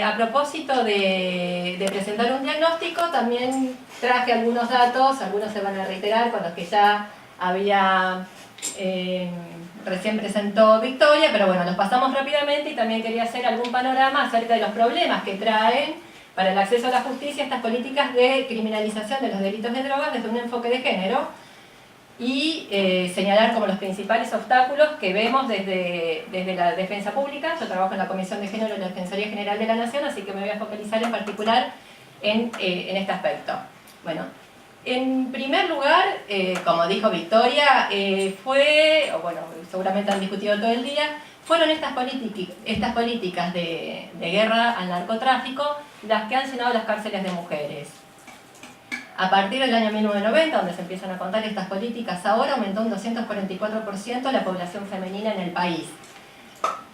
a propósito de presentar un diagnóstico, también traje algunos datos, algunos se van a reiterar con los que ya había recién presentó Victoria, pero bueno, los pasamos rápidamente y también quería hacer algún panorama acerca de los problemas que traen para el acceso a la justicia estas políticas de criminalización de los delitos de drogas desde un enfoque de género y señalar como los principales obstáculos que vemos desde la defensa pública. Yo trabajo en la Comisión de Género de la Defensoría General de la Nación, así que me voy a focalizar en particular en este aspecto. Bueno, en primer lugar, como dijo Victoria, bueno, seguramente han discutido todo el día, fueron estas políticas de guerra al narcotráfico las que han llenado las cárceles de mujeres. A partir del año 1990, donde se empiezan a contar estas políticas, ahora aumentó un 244% la población femenina en el país.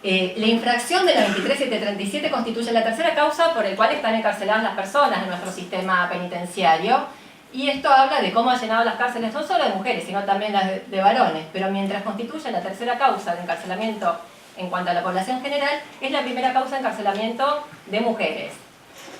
La infracción de la 23737 constituye la tercera causa por la cual están encarceladas las personas en nuestro sistema penitenciario. Y esto habla de cómo ha llenado las cárceles no solo de mujeres, sino también las de varones. Pero mientras constituye la tercera causa de encarcelamiento en cuanto a la población general, es la primera causa de encarcelamiento de mujeres.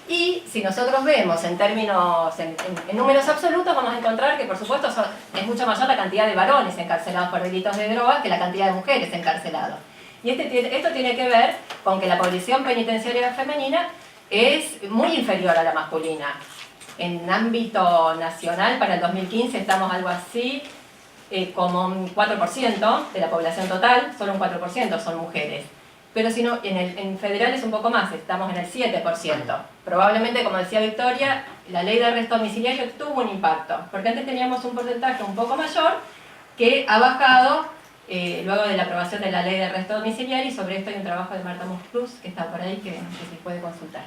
Y si nosotros vemos en términos, en números absolutos, vamos a encontrar que por supuesto es mucho mayor la cantidad de varones encarcelados por delitos de droga que la cantidad de mujeres encarceladas. Y esto tiene que ver con que la población penitenciaria femenina es muy inferior a la masculina. En ámbito nacional, para el 2015 estamos algo así como un 4% de la población total, solo un 4% son mujeres. Pero si no, en federal es un poco más, estamos en el 7%. Probablemente, como decía Victoria, la ley de arresto domiciliario tuvo un impacto, porque antes teníamos un porcentaje un poco mayor que ha bajado luego de la aprobación de la ley de arresto domiciliario, y sobre esto hay un trabajo de Marta Muscruz, que está por ahí, que se puede consultar.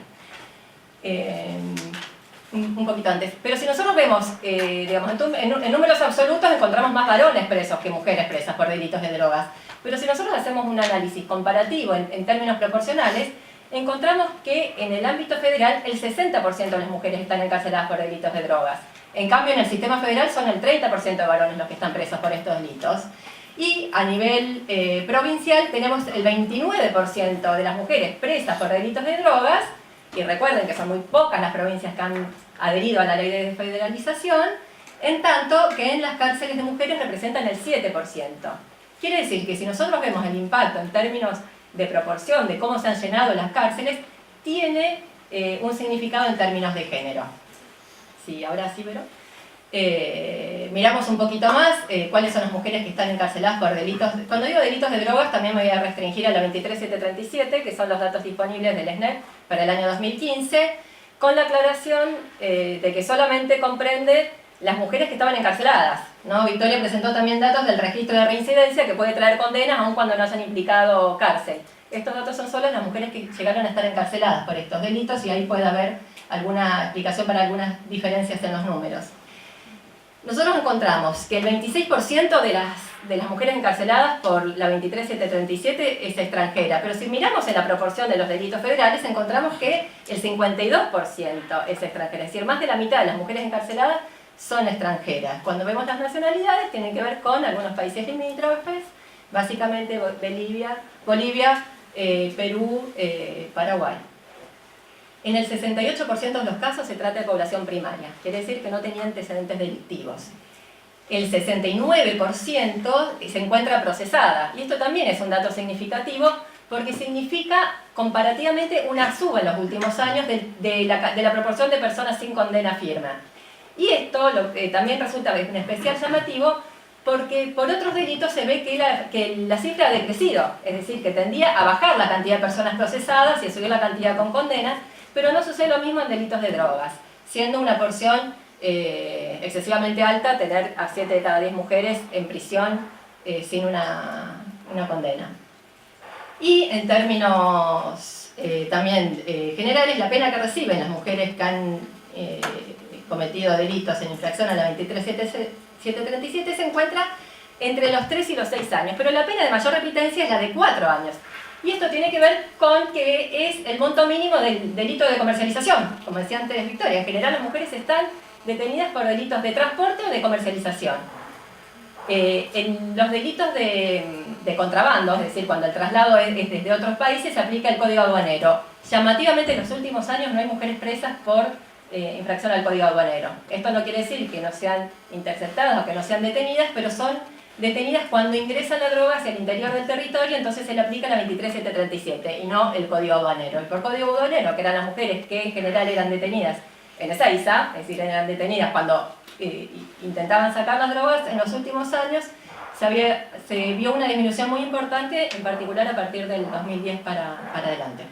Un poquito antes. Pero si nosotros vemos, digamos, en números absolutos encontramos más varones presos que mujeres presas por delitos de drogas. Pero si nosotros hacemos un análisis comparativo en términos proporcionales, encontramos que en el ámbito federal el 60% de las mujeres están encarceladas por delitos de drogas. En cambio, en el sistema federal son el 30% de varones los que están presos por estos delitos. Y a nivel provincial tenemos el 29% de las mujeres presas por delitos de drogas. Y recuerden que son muy pocas las provincias que han adherido a la ley de desfederalización, en tanto que en las cárceles de mujeres representan el 7%. Quiere decir que si nosotros vemos el impacto en términos de proporción de cómo se han llenado las cárceles, tiene un significado en términos de género. Sí, ahora sí, pero miramos un poquito más cuáles son las mujeres que están encarceladas por delitos. Cuando digo delitos de drogas también me voy a restringir a la 23737, que son los datos disponibles del SNEP para el año 2015, con la aclaración de que solamente comprende las mujeres que estaban encarceladas, ¿no? Victoria presentó también datos del registro de reincidencia que puede traer condenas aun cuando no hayan implicado cárcel. Estos datos son solo las mujeres que llegaron a estar encarceladas por estos delitos, y ahí puede haber alguna explicación para algunas diferencias en los números. Nosotros encontramos que el 26% de las mujeres encarceladas por la 23737 es extranjera, pero si miramos en la proporción de los delitos federales encontramos que el 52% es extranjera, es decir, más de la mitad de las mujeres encarceladas son extranjeras. Cuando vemos las nacionalidades tienen que ver con algunos países limítrofes, básicamente Bolivia, Perú, Paraguay. En el 68% de los casos se trata de población primaria, quiere decir que no tenía antecedentes delictivos. El 69% se encuentra procesada, y esto también es un dato significativo porque significa comparativamente una suba en los últimos años de la proporción de personas sin condena firme. Y esto también resulta en especial llamativo porque por otros delitos se ve que la cifra ha decrecido, es decir, que tendía a bajar la cantidad de personas procesadas y a subir la cantidad con condenas, pero no sucede lo mismo en delitos de drogas, siendo una porción excesivamente alta tener a 7 de cada 10 mujeres en prisión sin una condena. Y en términos también generales, la pena que reciben las mujeres que han cometido delitos en infracción a la 23737 se encuentra entre los 3 y los 6 años, pero la pena de mayor repitencia es la de 4 años. Y esto tiene que ver con que es el monto mínimo del delito de comercialización. Como decía antes Victoria, en general las mujeres están detenidas por delitos de transporte o de comercialización. En los delitos de contrabando, es decir, cuando el traslado es desde otros países, se aplica el código aduanero. Llamativamente en los últimos años no hay mujeres presas por infracción al código aduanero. Esto no quiere decir que no sean interceptadas o que no sean detenidas, pero son detenidas cuando ingresan la droga hacia el interior del territorio, entonces se le aplica la 23737 y no el código aduanero. Y por código aduanero, que eran las mujeres que en general eran detenidas en Ezeiza, es decir, eran detenidas cuando intentaban sacar las drogas, en los últimos años se vio una disminución muy importante, en particular a partir del 2010 para adelante.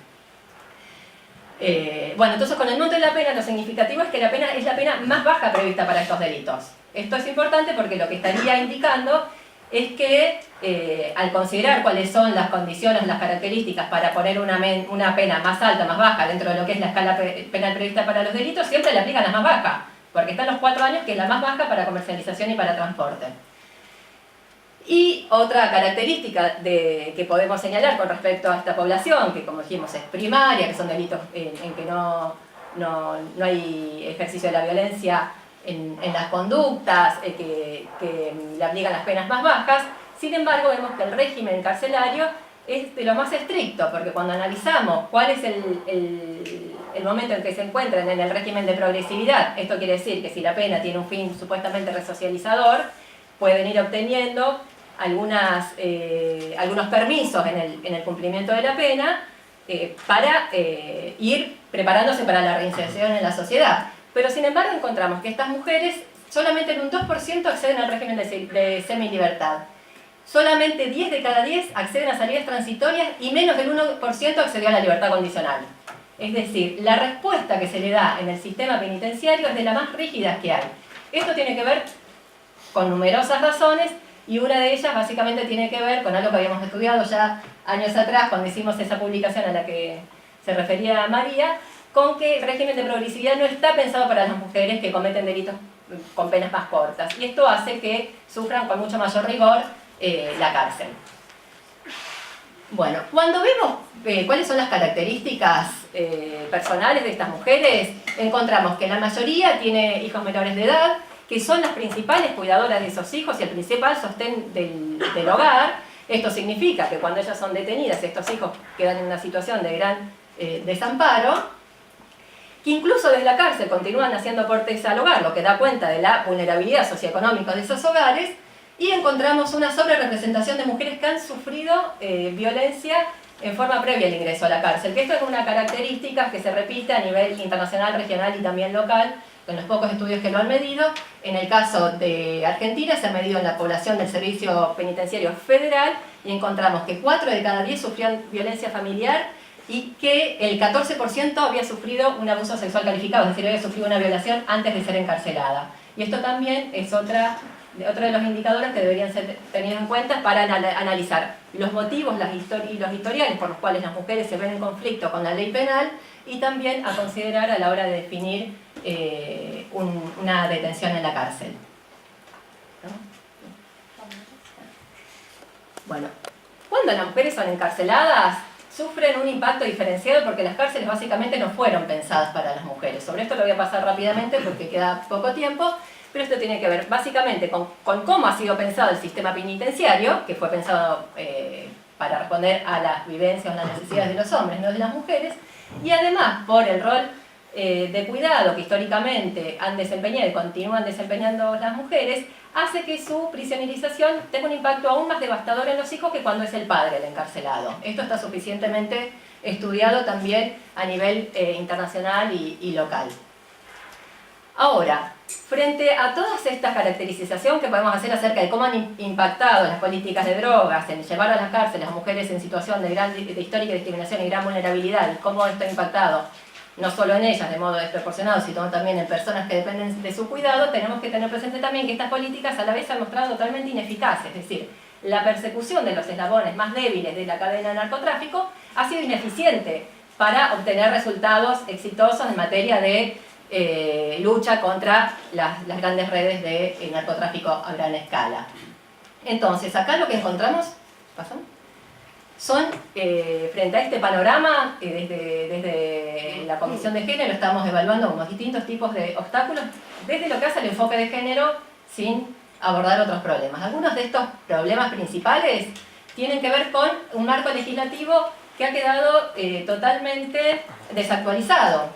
Bueno, entonces con el monto de la pena lo significativo es que la pena es la pena más baja prevista para estos delitos. Esto es importante porque lo que estaría indicando es que al considerar cuáles son las condiciones, las características para poner una pena más alta, más baja dentro de lo que es la escala penal prevista para los delitos, siempre le aplican la más baja, porque están los 4 años que es la más baja para comercialización y para transporte. Y otra característica que podemos señalar con respecto a esta población, que como dijimos es primaria, que son delitos en que no hay ejercicio de la violencia en las conductas, que le aplican las penas más bajas. Sin embargo, vemos que el régimen carcelario es de lo más estricto, porque cuando analizamos cuál es el momento en que se encuentran en el régimen de progresividad, esto quiere decir que si la pena tiene un fin supuestamente resocializador, pueden ir obteniendo algunos permisos en el cumplimiento de la pena para ir preparándose para la reinserción en la sociedad. Pero sin embargo encontramos que estas mujeres solamente en un 2% acceden al régimen de semilibertad. Solamente 10 de cada 10 acceden a salidas transitorias y menos del 1% accedió a la libertad condicional. Es decir, la respuesta que se le da en el sistema penitenciario es de las más rígidas que hay. Esto tiene que ver con numerosas razones y una de ellas básicamente tiene que ver con algo que habíamos estudiado ya años atrás cuando hicimos esa publicación a la que se refería María, con que el régimen de progresividad no está pensado para las mujeres que cometen delitos con penas más cortas. Y esto hace que sufran con mucho mayor rigor la cárcel. Bueno, cuando vemos cuáles son las características personales de estas mujeres, encontramos que la mayoría tiene hijos menores de edad, que son las principales cuidadoras de esos hijos y el principal sostén del hogar. Esto significa que cuando ellas son detenidas, estos hijos quedan en una situación de gran desamparo, que incluso desde la cárcel continúan haciendo aportes al hogar, lo que da cuenta de la vulnerabilidad socioeconómica de esos hogares, y encontramos una sobrerepresentación de mujeres que han sufrido violencia en forma previa al ingreso a la cárcel, que esto es una característica que se repite a nivel internacional, regional y también local, en los pocos estudios que lo han medido. En el caso de Argentina se ha medido en la población del Servicio Penitenciario Federal y encontramos que 4 de cada 10 sufrían violencia familiar y que el 14% había sufrido un abuso sexual calificado, es decir, había sufrido una violación antes de ser encarcelada. Y esto también es otro de los indicadores que deberían ser tenidos en cuenta para analizar los motivos y los historiales por los cuales las mujeres se ven en conflicto con la ley penal y también a considerar a la hora de definir una detención en la cárcel. ¿No? Bueno, cuando las mujeres son encarceladas, sufren un impacto diferenciado porque las cárceles básicamente no fueron pensadas para las mujeres. Sobre esto lo voy a pasar rápidamente porque queda poco tiempo, pero esto tiene que ver básicamente con cómo ha sido pensado el sistema penitenciario, que fue pensado para responder a las vivencias o las necesidades de los hombres, no de las mujeres, y además por el rol de cuidado que históricamente han desempeñado y continúan desempeñando las mujeres, hace que su prisionerización tenga un impacto aún más devastador en los hijos que cuando es el padre el encarcelado. Esto está suficientemente estudiado también a nivel internacional y local. Ahora, frente a toda esta caracterización que podemos hacer acerca de cómo han impactado las políticas de drogas en llevar a las cárceles a mujeres en situación de histórica discriminación y gran vulnerabilidad, y cómo esto ha impactado no solo en ellas de modo desproporcionado, sino también en personas que dependen de su cuidado, tenemos que tener presente también que estas políticas a la vez se han mostrado totalmente ineficaces, es decir, la persecución de los eslabones más débiles de la cadena de narcotráfico ha sido ineficiente para obtener resultados exitosos en materia de lucha contra las grandes redes de narcotráfico a gran escala. Entonces, acá lo que encontramos son, frente a este panorama, desde la Comisión de Género estamos evaluando unos distintos tipos de obstáculos, desde lo que hace el enfoque de género sin abordar otros problemas. Algunos de estos problemas principales tienen que ver con un marco legislativo que ha quedado totalmente desactualizado.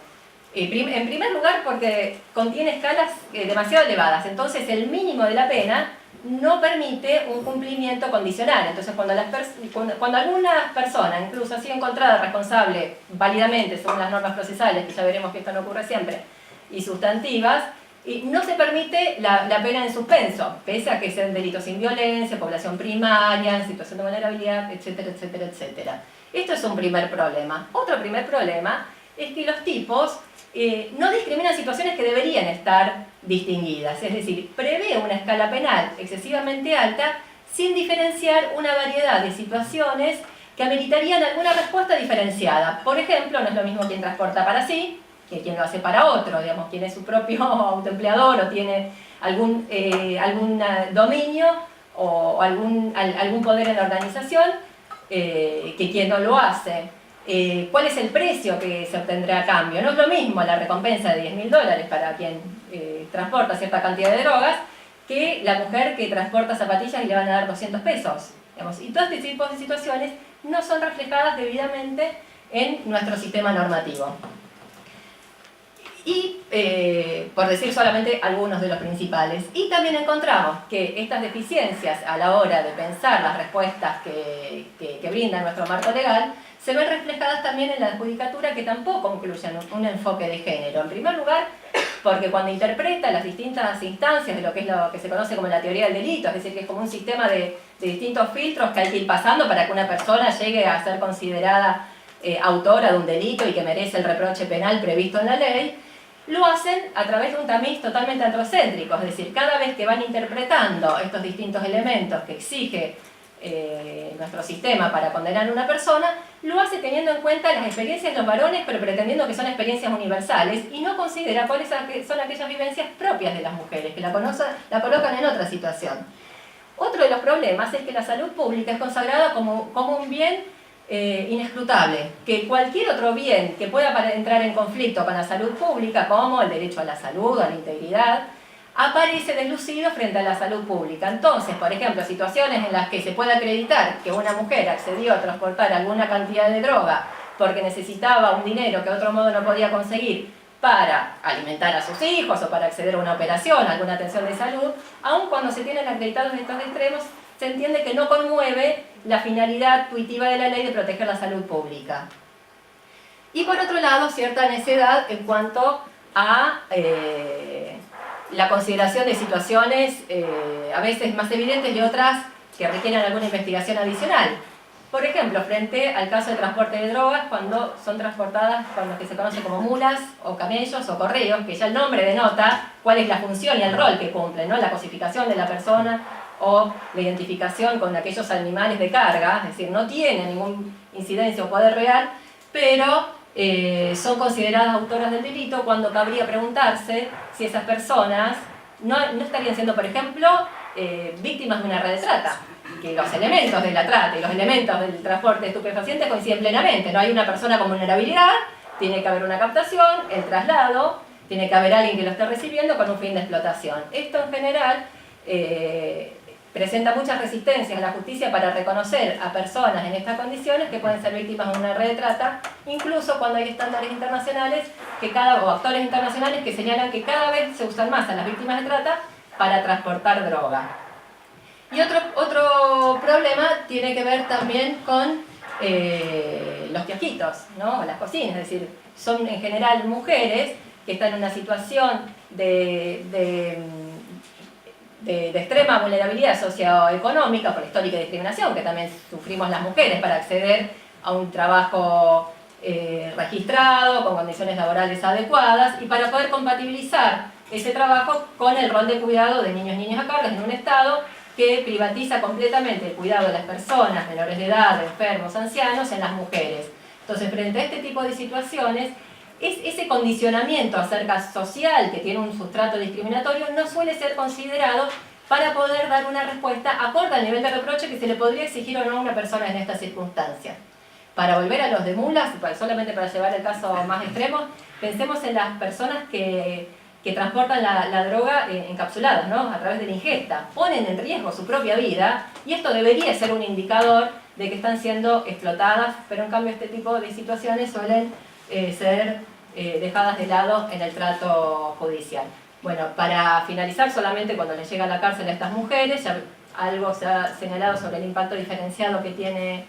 En primer lugar, porque contiene escalas demasiado elevadas, entonces el mínimo de la pena no permite un cumplimiento condicional. Entonces, cuando alguna persona, incluso ha sido encontrada responsable válidamente según las normas procesales, que ya veremos que esto no ocurre siempre, y sustantivas, y no se permite la pena en suspenso, pese a que sean delitos sin violencia, población primaria, en situación de vulnerabilidad, etcétera, etcétera, etcétera. Esto es un primer problema. Otro primer problema es que los tipos no discriminan situaciones que deberían estar distinguidas, es decir, prevé una escala penal excesivamente alta sin diferenciar una variedad de situaciones que ameritarían alguna respuesta diferenciada. Por ejemplo, no es lo mismo quien transporta para sí que quien lo hace para otro, digamos, quien es su propio autoempleador o tiene algún dominio o algún poder en la organización que quien no lo hace. ¿Cuál es el precio que se obtendrá a cambio? No es lo mismo la recompensa de $10.000 para quien transporta cierta cantidad de drogas que la mujer que transporta zapatillas y le van a dar 200 pesos. Digamos. Y todo este tipo de situaciones no son reflejadas debidamente en nuestro sistema normativo. Y, por decir solamente algunos de los principales. Y también encontramos que estas deficiencias a la hora de pensar las respuestas que brinda nuestro marco legal se ven reflejadas también en la judicatura, que tampoco incluyen un enfoque de género. En primer lugar, porque cuando interpreta las distintas instancias de lo que se conoce como la teoría del delito, es decir, que es como un sistema de distintos filtros que hay que ir pasando para que una persona llegue a ser considerada autora de un delito y que merece el reproche penal previsto en la ley, lo hacen a través de un tamiz totalmente antropocéntrico, es decir, cada vez que van interpretando estos distintos elementos que exige nuestro sistema para condenar a una persona, lo hace teniendo en cuenta las experiencias de los varones, pero pretendiendo que son experiencias universales, y no considera cuáles son aquellas vivencias propias de las mujeres, que la colocan en otra situación. Otro de los problemas es que la salud pública es consagrada como un bien inescrutable, que cualquier otro bien que pueda entrar en conflicto con la salud pública, como el derecho a la salud, a la integridad, aparece deslucido frente a la salud pública. Entonces, por ejemplo, situaciones en las que se puede acreditar que una mujer accedió a transportar alguna cantidad de droga porque necesitaba un dinero que de otro modo no podía conseguir para alimentar a sus hijos o para acceder a una operación, a alguna atención de salud, aun cuando se tienen acreditados estos extremos, se entiende que no conmueve la finalidad tuitiva de la ley de proteger la salud pública. Y por otro lado, cierta necedad en cuanto a la consideración de situaciones a veces más evidentes y otras que requieren alguna investigación adicional. Por ejemplo, frente al caso de transporte de drogas, cuando son transportadas con lo que se conoce como mulas o camellos o correos, que ya el nombre denota cuál es la función y el rol que cumplen, ¿no? La cosificación de la persona o la identificación con aquellos animales de carga, es decir, no tienen ninguna incidencia o poder real, pero son consideradas autoras del delito cuando cabría preguntarse si esas personas no estarían siendo, por ejemplo, víctimas de una red de trata, que los elementos de la trata y los elementos del transporte de estupefacientes coinciden plenamente. No hay una persona con vulnerabilidad, tiene que haber una captación, el traslado, tiene que haber alguien que lo esté recibiendo con un fin de explotación. Esto en general presenta muchas resistencias a la justicia para reconocer a personas en estas condiciones que pueden ser víctimas de una red de trata, incluso cuando hay estándares internacionales o actores internacionales que señalan que cada vez se usan más a las víctimas de trata para transportar droga. Y otro problema tiene que ver también con los kiosquitos, ¿no? O las cocinas, es decir, son en general mujeres que están en una situación de extrema vulnerabilidad socioeconómica por la histórica discriminación que también sufrimos las mujeres para acceder a un trabajo registrado, con condiciones laborales adecuadas, y para poder compatibilizar ese trabajo con el rol de cuidado de niños y niñas a cargo en un Estado que privatiza completamente el cuidado de las personas menores de edad, enfermos, ancianos, en las mujeres. Entonces, frente a este tipo de situaciones, ese condicionamiento acerca social que tiene un sustrato discriminatorio no suele ser considerado para poder dar una respuesta acorde al nivel de reproche que se le podría exigir o no a una persona en estas circunstancias. Para volver a los de mulas, solamente para llevar el caso más extremo, pensemos en las personas que transportan la droga encapsuladas, ¿no? A través de la ingesta. Ponen en riesgo su propia vida y esto debería ser un indicador de que están siendo explotadas, pero en cambio este tipo de situaciones suelen ser dejadas de lado en el trato judicial. Bueno, para finalizar, solamente cuando les llega a la cárcel a estas mujeres, ya algo se ha señalado sobre el impacto diferenciado que tiene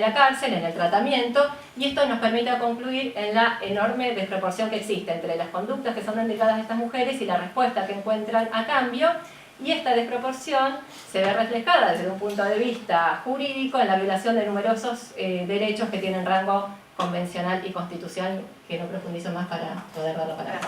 la cárcel en el tratamiento, y esto nos permite concluir en la enorme desproporción que existe entre las conductas que son dedicadas a estas mujeres y la respuesta que encuentran a cambio, y esta desproporción se ve reflejada desde un punto de vista jurídico en la violación de numerosos derechos que tienen rango convencional y constitucional, que no profundizo más para poder dar la palabra.